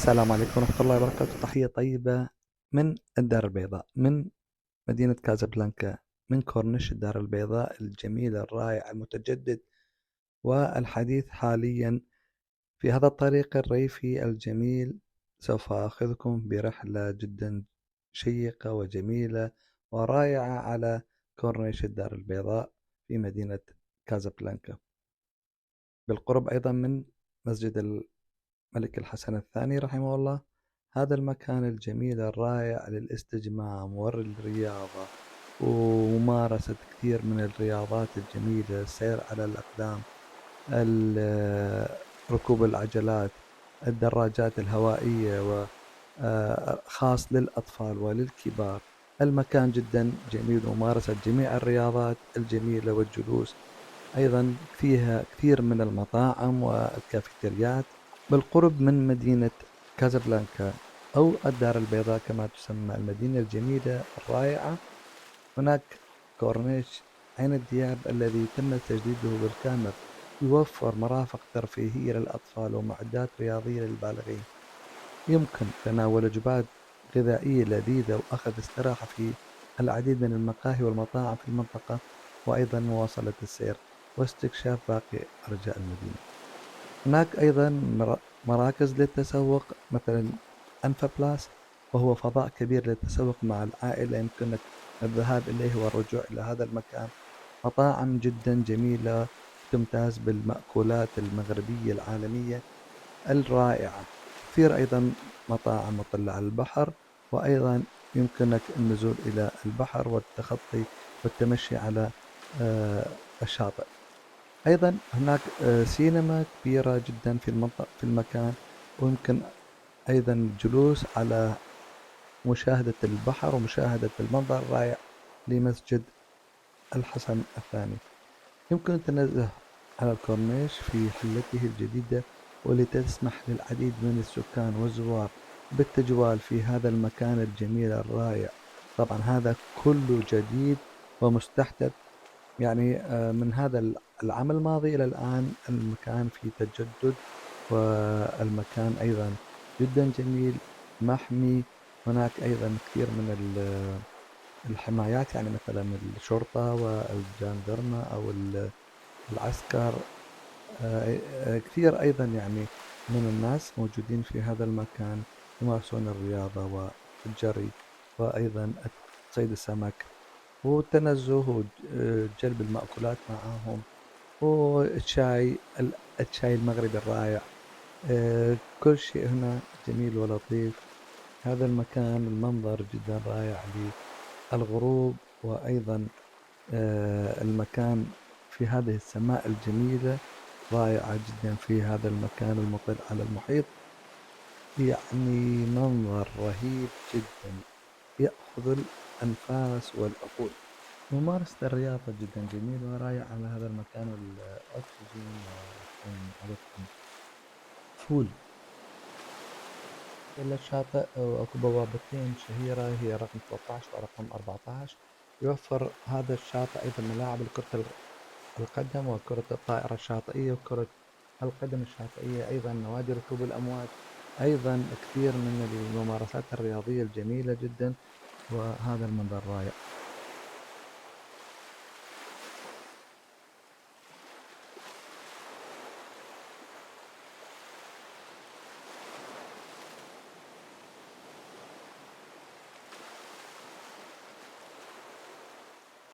السلام عليكم ورحمة الله وبركاته. تحية طيبة من الدار البيضاء، من مدينة كازابلانكا، من كورنيش الدار البيضاء الجميل الرائع المتجدد والحديث حاليا. في هذا الطريق الريفي الجميل سوف آخذكم برحلة جدا شيقة وجميلة ورائعة على كورنيش الدار البيضاء في مدينة كازابلانكا، بالقرب أيضا من مسجد الملك الحسن الثاني رحمه الله. هذا المكان الجميل الرائع للاستجمام والرياضة وممارسة كثير من الرياضات الجميلة، السير على الأقدام، ركوب العجلات، الدراجات الهوائية، وخاص للأطفال وللكبار. المكان جدا جميل وممارسة جميع الرياضات الجميلة والجلوس. أيضا فيها كثير من المطاعم والكافيتريات بالقرب من مدينة كازابلانكا أو الدار البيضاء كما تسمى المدينة الجميلة الرائعة. هناك كورنيش عين الدياب الذي تم تجديده بالكامل، يوفر مرافق ترفيهية للأطفال ومعدات رياضية للبالغين. يمكن تناول وجبات غذائية لذيذة وأخذ استراحة في العديد من المقاهي والمطاعم في المنطقة، وأيضا مواصلة السير واستكشاف باقي أرجاء المدينة. هناك أيضا مراكز للتسوق، مثلا أنفا بلاس، وهو فضاء كبير للتسوق مع العائلة، يمكنك الذهاب إليه والرجوع إلى هذا المكان. مطاعم جدا جميلة تمتاز بالمأكولات المغربية العالمية الرائعة. كثير أيضا مطاعم مطلة على البحر، وأيضا يمكنك النزول إلى البحر والتخطي والتمشي على الشاطئ. أيضا هناك سينما كبيرة جدا في المنطقة في المكان، ويمكن أيضا الجلوس على مشاهدة البحر ومشاهدة المنظر الرائع لمسجد الحسن الثاني. يمكن التنزه على الكورنيش في حلته الجديدة، والتي تسمح للعديد من السكان والزوار بالتجوال في هذا المكان الجميل الرائع. طبعا هذا كله جديد ومستحدث، يعني من هذا العام الماضي إلى الآن المكان في تجدد، والمكان أيضا جدا جميل محمي. هناك أيضا كثير من الحمايات، يعني مثلا الشرطة والجاندرمة أو العسكر. كثير أيضا يعني من الناس موجودين في هذا المكان يمارسون الرياضة والجري، وأيضا صيد السمك والتنزه وجلب المأكولات معهم، والشاي الشاي المغربي الرائع. كل شيء هنا جميل ولطيف. هذا المكان المنظر جدا رائع للغروب، وأيضا المكان في هذه السماء الجميلة رائعة جدا في هذا المكان المطل على المحيط. يعني منظر رهيب جدا يأخذ الأنفاس والعقول. ممارسة الرياضة جدا جميل ورائع على هذا المكان، والأكسجين، ويكون عددكم فول. إلى الشاطئ وأكو بوابتين شهيرة، هي رقم 13 ورقم 14. يوفر هذا الشاطئ أيضا ملاعب لكرة القدم وكرة الطائرة الشاطئية وكرة القدم الشاطئية، أيضا نوادي ركوب الأمواج، أيضا كثير من الممارسات الرياضية الجميلة جدا، وهذا المنظر رائع.